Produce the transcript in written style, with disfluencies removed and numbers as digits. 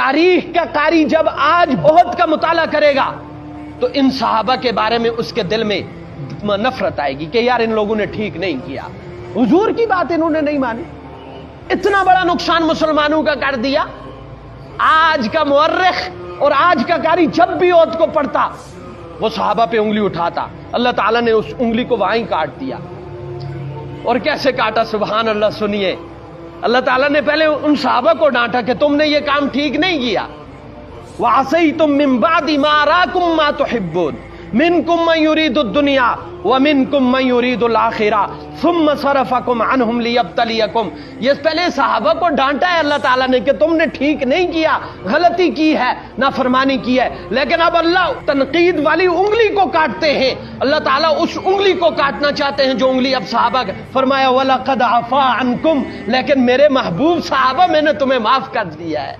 तारीख का कारी जब आज ओहद का मुताला करेगा तो इन सहाबा के बारे में उसके दिल में नफरत आएगी कि यार इन लोगों ने ठीक नहीं किया, हुजूर की बात इन्होंने नहीं मानी, इतना बड़ा नुकसान मुसलमानों का कर दिया। आज का मुअर्रिख और आज का कारी जब भी ओहद को पढ़ता वो सहाबा पे उंगली उठाता, अल्लाह ताला ने उस उंगली को वहीं काट दिया। और कैसे काटा, सुभान अल्लाह। सुनिए, अल्लाह ताला ने पहले उन सहाबा को डांटा कि तुमने ये काम ठीक नहीं किया। वअसैतुम मिन बादि मा अराकुम मा तुहिब्बून मिनकुम मन युरीदुद दुनिया व मिनकुम मन युरीदुल आखिरा सुम्मा सरफकुम अन्हुम लियब्तलियकुम। ये पहले सहाबा को डांटा है अल्लाह ताला ने कि तुमने ठीक नहीं किया, गलती की है, नाफरमानी की है। लेकिन अब अल्लाह तनकीद वाली उंगली को काटते हैं, अल्लाह ताला उस उंगली को काटना चाहते हैं जो उंगली अब सहाबा। फरमाया वलक़द अफ़ा अन्कुम, लेकिन मेरे महबूब सहाबा मैंने तुम्हें माफ कर दिया है।